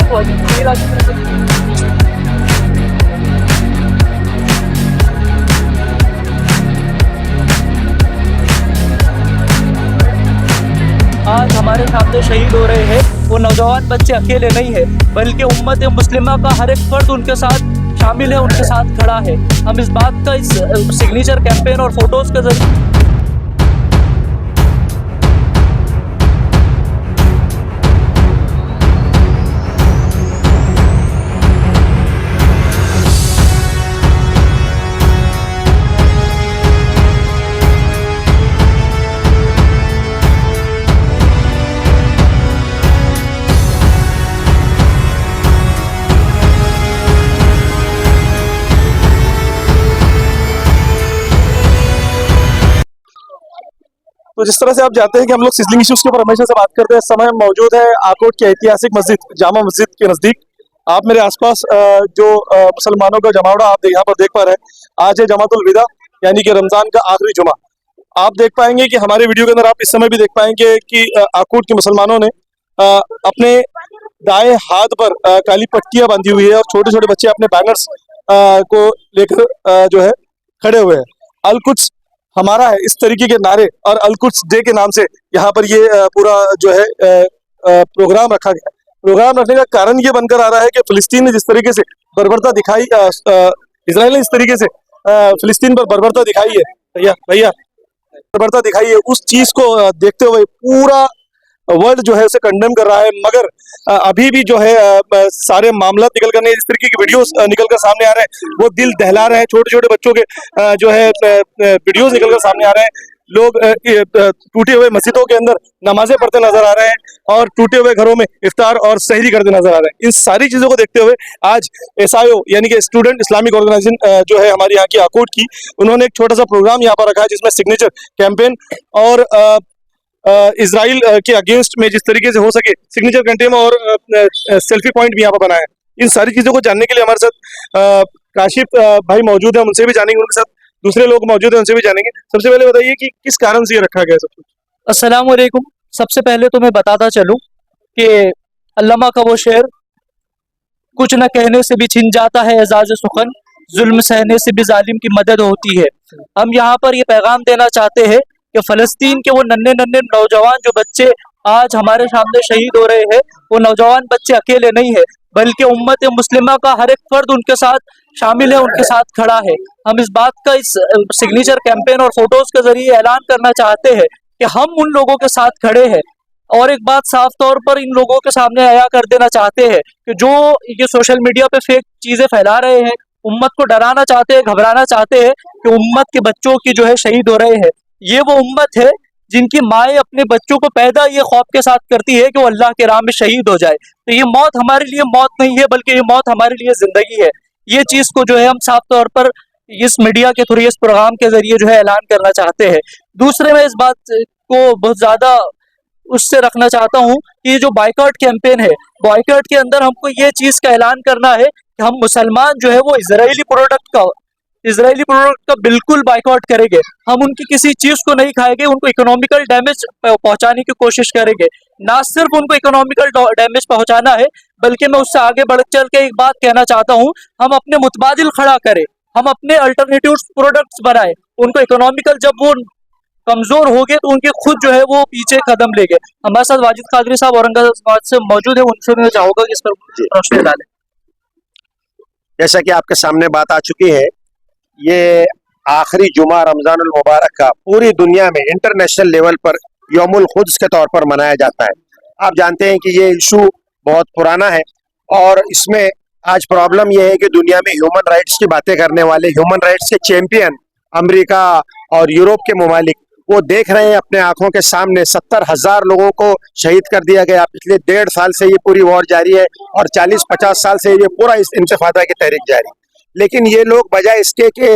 आज हमारे सामने शहीद हो रहे हैं वो नौजवान बच्चे अकेले नहीं है, बल्कि उम्मत मुस्लिमा का हर एक फर्द उनके साथ शामिल है, उनके साथ खड़ा है। हम इस बात का इस सिग्नेचर कैंपेन और फोटोज़ के जरिए तो जिस तरह से आप जानते हैं कि हम लोग सिजलिंग इश्यूज के ऊपर हमेशा से बात करते हैं, इस समय हम मौजूद है आकोट की ऐतिहासिक मस्जिद जामा मस्जिद के नजदीक। आप मेरे आसपास जो मुसलमानों का जमावड़ा आप यहाँ पर देख पा रहे हैं। आज है जमातुल विदा यानी कि रमजान का आखिरी जुमा। आप देख पाएंगे कि हमारे वीडियो के अंदर आप इस समय भी देख पाएंगे कि आकोट के मुसलमानों ने अपने दाएं हाथ पर काली पट्टियां बांधी हुई है और छोटे छोटे बच्चे अपने बैनर्स को लेकर जो है खड़े हुए हैं। अल कुद्स हमारा है, इस तरीके के नारे और अल कुद्स डे के नाम से यहाँ पर ये पूरा जो है प्रोग्राम रखा गया। प्रोग्राम रखने का कारण ये बनकर आ रहा है कि फिलिस्तीन ने जिस तरीके से बर्बरता दिखाई, इजराइल ने इस तरीके से फिलिस्तीन पर बर्बरता दिखाई है, भैया बर्बरता दिखाई है, उस चीज को देखते हुए पूरा वर्ल्ड जो है उसे कंडेम कर रहा है। मगर अभी भी जो है सारे मामला निकल कर नहीं, इस तरीके की वीडियोस निकल कर सामने आ रहे हैं, वो दिल दहला रहे हैं। छोटे छोटे बच्चों के जो है वीडियोस निकल कर सामने आ रहे हैं। लोग टूटे हुए मस्जिदों के अंदर नमाजें पढ़ते नजर आ रहे हैं और टूटे हुए घरों में इफ्तार और सहरी करते नजर आ रहे हैं। इन सारी चीजों को देखते हुए आज SIO यानी कि स्टूडेंट इस्लामिक ऑर्गेनाइजेशन जो है हमारे यहाँ की आकोट की, उन्होंने एक छोटा सा प्रोग्राम यहाँ पर रखा है जिसमें सिग्नेचर कैंपेन और इजराइल के अगेंस्ट में जिस तरीके से हो सके सिग्नेचर कैंपेन और सेल्फी पॉइंट भी यहाँ पर बनाया है। इन सारी चीजों को जानने के लिए हमारे साथ काशिफ भाई मौजूद है, उनसे भी जानेंगे, उनके साथ दूसरे लोग मौजूद हैं उनसे भी जानेंगे। सबसे पहले बताइए कि किस कारण से ये रखा गया सब कुछ। अस्सलाम वालेकुम। सबसे पहले तो मैं बताता चलूं कि अल्लामा का वो शेर, कुछ न कहने से भी छिन जाता है एजाज सुखन, जुल्म सहने से भी जालिम की मदद होती है। हम यहाँ पर ये पैगाम देना चाहते हैं कि फ़लस्तीन के वो नन्हे नन्हे नौजवान जो बच्चे आज हमारे सामने शहीद हो रहे हैं, वो नौजवान बच्चे अकेले नहीं है, बल्कि उम्मत मुस्लिमा का हर एक फर्द उनके साथ शामिल है, उनके साथ खड़ा है। हम इस बात का इस सिग्नेचर कैंपेन और फोटोज के जरिए ऐलान करना चाहते हैं कि हम उन लोगों के साथ खड़े हैं। और एक बात साफ तौर पर इन लोगों के सामने आया कर देना चाहते हैं कि जो ये सोशल मीडिया पे फेक चीजें फैला रहे हैं, उम्मत को डराना चाहते हैं, घबराना चाहते हैं कि उम्मत के बच्चों की जो है शहीद हो रहे हैं। ये वो उम्मत है जिनकी माएँ अपने बच्चों को पैदा ये खौफ के साथ करती है कि वो अल्लाह के राह में शहीद हो जाए। तो ये मौत हमारे लिए मौत नहीं है, बल्कि ये मौत हमारे लिए जिंदगी है। ये चीज को जो है हम साफ तौर पर इस मीडिया के थ्रू, इस प्रोग्राम के जरिए जो है ऐलान करना चाहते हैं। दूसरे में इस बात को बहुत ज्यादा उससे रखना चाहता हूँ कि ये जो बाइकआउट कैंपेन है, बाइकआउट के अंदर हमको ये चीज का ऐलान करना है कि हम मुसलमान जो है वो इजरायली प्रोडक्ट का बिल्कुल बाइकआउट करेंगे। हम उनकी किसी चीज को नहीं खाएंगे, उनको इकोनॉमिकल डैमेज पहुंचाने की कोशिश करेंगे। ना सिर्फ उनको इकोनॉमिकल डैमेज पहुंचाना है, बल्कि मैं उससे आगे बढ़ चल के एक बात कहना चाहता हूं, हम अपने मुतबादिल खड़ा करें, हम अपने अल्टरनेटिव प्रोडक्ट्स बनाए। उनको इकोनॉमिकल जब वो कमजोर हो गए तो उनके खुद जो है वो पीछे कदम ले गए। हमारे साथ वाजिद कादरी साहब औरंगाबाद से मौजूद है, उनसे मैं चाहूंगा कि इस पर रोशनी डालें। जैसा कि आपके सामने बात आ चुकी है, ये आखिरी जुमा रमजानुल मुबारक का पूरी दुनिया में इंटरनेशनल लेवल पर यौमुल खुद्स के तौर पर मनाया जाता है। आप जानते हैं कि ये इशू बहुत पुराना है और इसमें आज प्रॉब्लम यह है कि दुनिया में ह्यूमन राइट्स की बातें करने वाले, ह्यूमन राइट्स के चैंपियन अमेरिका और यूरोप के ममालिक, वो देख रहे हैं अपने आंखों के सामने 70,000 लोगों को शहीद कर दिया गया। पिछले 1.5 साल से ये पूरी वॉर जारी है और 40-50 साल से ये पूरा इस इंतफादा की तहरीक जारी। लेकिन ये लोग बजाय इसके कि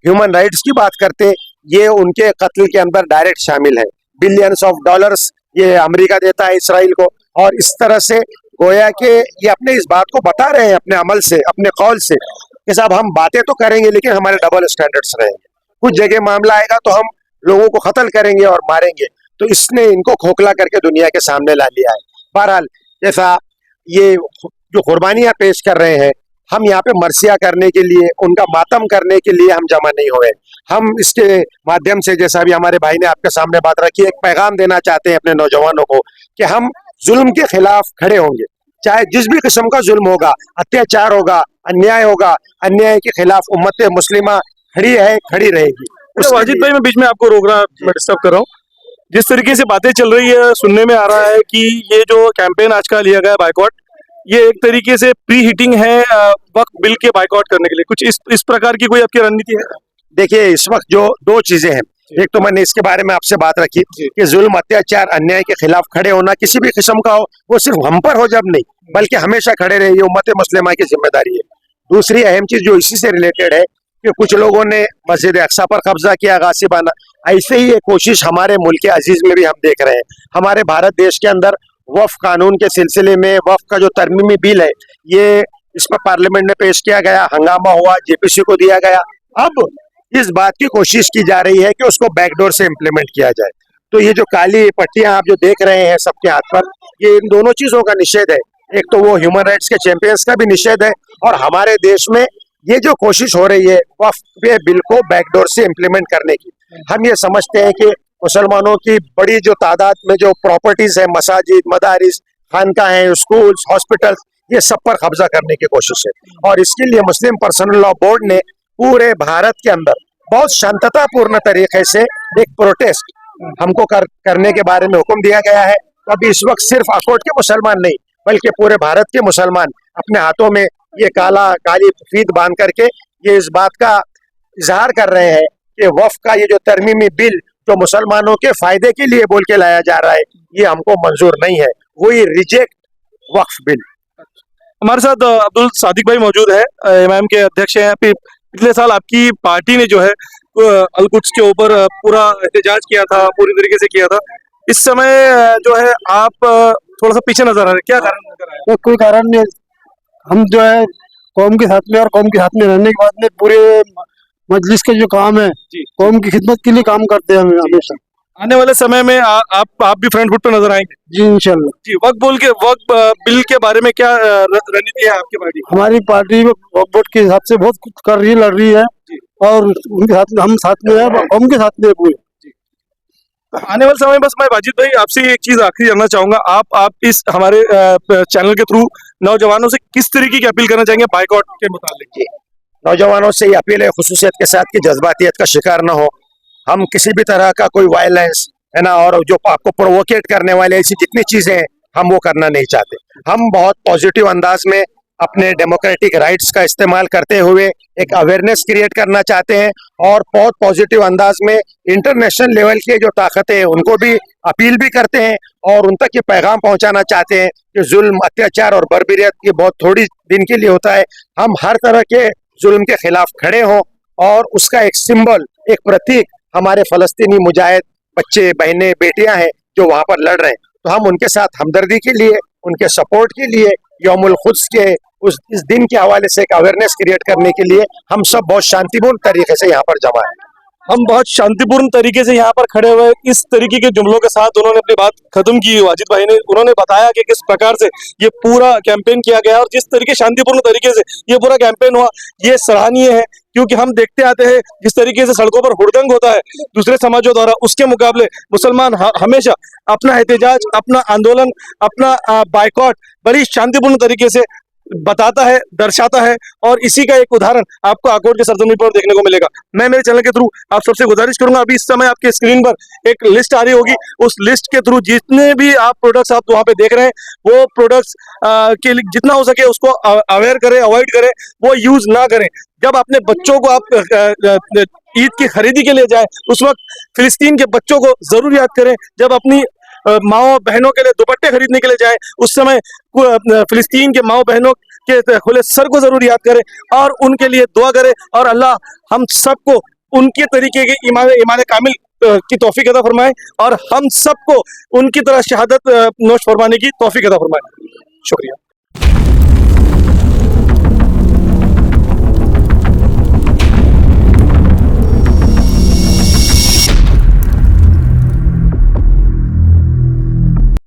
ह्यूमन राइट्स की बात करते, ये उनके कत्ल के अंदर डायरेक्ट शामिल है। बिलियंस ऑफ डॉलर्स ये अमेरिका देता है इसराइल को, और इस तरह से गोया कि ये अपने इस बात को बता रहे हैं अपने अमल से, अपने कौल से, कि साहब हम बातें तो करेंगे लेकिन हमारे डबल स्टैंडर्ड्स रहेंगे। कुछ जगह मामला आएगा तो हम लोगों को कत्ल करेंगे और मारेंगे। तो इसने इनको खोखला करके दुनिया के सामने ला लिया है। बहरहाल जैसा ये जो कुर्बानियां पेश कर रहे हैं, हम यहाँ पे मरसिया करने के लिए, उनका मातम करने के लिए हम जमा नहीं हुए। हम इसके माध्यम से, जैसा भी हमारे भाई ने आपके सामने बात रखी, एक पैगाम देना चाहते हैं अपने नौजवानों को कि हम जुल्म के खिलाफ खड़े होंगे। चाहे जिस भी किस्म का जुल्म होगा, अत्याचार होगा, अन्याय होगा, अन्याय के खिलाफ उम्मत मुस्लिमा खड़ी है, खड़ी रहेगी। अच्छा वाजिद भाई, मैं बीच में आपको रोक रहा, मैं डिस्टर्ब कर रहा हूँ। जिस तरीके से बातें चल रही है, सुनने में आ रहा है कि ये जो कैंपेन आज का लिया गया बाइकॉट, ये एक तरीके से प्री हिटिंग है वक्फ बिल के बाइकॉट करने के लिए। कुछ इस प्रकार की कोई आपकी रणनीति है? देखिए, इस वक्त जो दो चीजें हैं, एक तो मैंने इसके बारे में आपसे बात रखी कि जुल्म, अत्याचार, अन्याय के खिलाफ खड़े होना किसी भी किस्म का हो, वो सिर्फ हम पर हो जब नहीं, बल्कि हमेशा खड़े रहे, ये उम्मत मुस्लिमा की जिम्मेदारी है। दूसरी अहम चीज जो इसी से रिलेटेड है कि कुछ लोगों ने मस्जिद अक्सा पर कब्जा किया गासिबाना, ऐसे ही एक कोशिश हमारे मुल्क अजीज में भी हम देख रहे हैं। हमारे भारत देश के अंदर वक्फ कानून के सिलसिले में वक्फ का जो तरमीमी बिल है, ये इस पर पार्लियामेंट में पेश किया गया, हंगामा हुआ, जेपीसी को दिया गया। अब इस बात की कोशिश की जा रही है कि उसको बैकडोर से इम्प्लीमेंट किया जाए। तो ये जो काली पट्टियां आप जो देख रहे हैं सबके हाथ पर, ये इन दोनों चीजों का निषेध है। एक तो वो ह्यूमन राइट्स के चैंपियंस का भी निषेध है, और हमारे देश में ये जो कोशिश हो रही है वक्फ बिल को बैकडोर से इम्प्लीमेंट करने की, हम ये समझते हैं कि मुसलमानों की बड़ी जो तादाद में जो प्रॉपर्टीज है, मसाजिद, मदारिस, खानकाहें, स्कूल्स, हॉस्पिटल्स, ये सब पर कब्जा करने की कोशिश है। और इसके लिए मुस्लिम पर्सनल लॉ बोर्ड ने पूरे भारत के अंदर बहुत शांततापूर्ण तरीके से एक प्रोटेस्ट हमको करने के बारे में हुक्म दिया गया है। तो अभी इस वक्त सिर्फ अकोट के मुसलमान नहीं, बल्कि पूरे भारत के मुसलमान अपने हाथों में ये काली फीत बांध करके ये इस बात का इजहार कर रहे हैं कि वक्फ का ये जो तरमीमी बिल जो मुसलमानों के फायदे के लिए बोल के लाया जा रहा है, ये हमको मंजूर नहीं है। वही रिजेक्ट वक्फ बिल। हमारे साथ अब्दुल सादिक भाई मौजूद है, इमाम के अध्यक्ष हैं। पिछले साल आपकी पार्टी ने जो है अल-कुद्स के ऊपर पूरा एहतजाज किया था, पूरी तरीके से किया था। इस समय जो है आप थोड़ा सा पीछे नजर आ रहे हैं, क्या कारण नजर आया? तो कोई कारण नहीं, हम जो है कौम के साथ में और कौम के साथ में रहने के बाद में पूरे मजलिस के जो काम है, कौम की खिदमत के लिए काम करते हैं हम हमेशा। आने वाले समय में आप भी फ्रंट फुट पे नजर आएंगे जी इंशाल्लाह। जी। वक्फ बिल के बारे में क्या रणनीति है आपकी पार्टी? हमारी पार्टी वक्फ बोर्ड के हिसाब से बहुत कुछ कर रही है, लड़ रही है, और उनके साथ हम साथ में है, कौम के साथ में है पूरे। आने वाले समय में बस मैं वाजिद भाई आपसे एक चीज आखिरी जानना चाहूंगा, आप इस हमारे चैनल के थ्रू नौजवानों से किस तरीके की अपील करना चाहेंगे बाइकआउट के मुताबिक? नौजवानों से ये अपील है खुसूसियत के साथ कि जज्बातियत का शिकार न हो। हम किसी भी तरह का कोई वायलेंस है ना, और जो आपको प्रोवोकेट करने वाले ऐसी जितनी चीजें हैं, हम वो करना नहीं चाहते। हम बहुत पॉजिटिव अंदाज में अपने डेमोक्रेटिक राइट्स का इस्तेमाल करते हुए एक अवेयरनेस क्रिएट करना चाहते हैं, और बहुत पॉजिटिव अंदाज में इंटरनेशनल लेवल के जो ताकतें हैं उनको भी अपील भी करते हैं, और उन तक ये पैगाम पहुंचाना चाहते हैं कि जुल्म, अत्याचार और बर्बरियत ये बहुत थोड़ी दिन के लिए होता है। हम हर तरह के जुल्म के खिलाफ खड़े हों, और उसका एक सिंबल, एक प्रतीक हमारे फलस्तीनी मुजाहिद बच्चे, बहनें, बेटियां हैं जो वहां पर लड़ रहे हैं। तो हम उनके साथ हमदर्दी के लिए, उनके सपोर्ट के लिए, यौमुल खुद्स के इस दिन के हवाले से एक अवेयरनेस क्रिएट करने के लिए हम सब बहुत शांतिपूर्ण तरीके से यहाँ पर जमा है। हम बहुत शांतिपूर्ण तरीके से यहाँ पर खड़े हुए इस तरीके के जुमलों के साथ उन्होंने अपनी बात खत्म की। वाजिद भाई ने उन्होंने बताया कि किस प्रकार से ये पूरा कैंपेन किया गया और जिस तरीके शांतिपूर्ण तरीके से ये पूरा कैंपेन हुआ, ये सराहनीय है। क्योंकि हम देखते आते हैं जिस तरीके से सड़कों पर हुड़दंग होता है दूसरे समाजों द्वारा, उसके मुकाबले मुसलमान हमेशा अपना एहतजाज, अपना आंदोलन, अपना बाइकॉट बड़ी शांतिपूर्ण तरीके से बताता है, दर्शाता है। और इसी का एक उदाहरण आपको आकोट के सरजमीन पर देखने को मिलेगा। मैं मेरे चैनल के थ्रू आप सबसे गुजारिश करूंगा, अभी इस समय आपके स्क्रीन पर एक लिस्ट आ रही होगी, उस लिस्ट के थ्रू जितने भी आप प्रोडक्ट्स आप वहां पे देख रहे हैं, वो प्रोडक्ट्स के लिए जितना हो सके उसको अवेयर करें, अवॉइड करें, वो यूज ना करें। जब अपने बच्चों को आप ईद की खरीदी के लिए जाए, उस वक्त फिलिस्तीन के बच्चों को जरूर याद करें। जब अपनी माओ बहनों के लिए दुपट्टे खरीदने के लिए जाए, उस समय फिलिस्तीन के माओ बहनों के खुले सर को जरूर याद करें और उनके लिए दुआ करें, और अल्लाह हम सबको उनके तरीके के ईमान कामिल की तौफीक अता फरमाए, और हम सबको उनकी तरह शहादत नोश फरमाने की तौफीक अता फरमाए। शुक्रिया।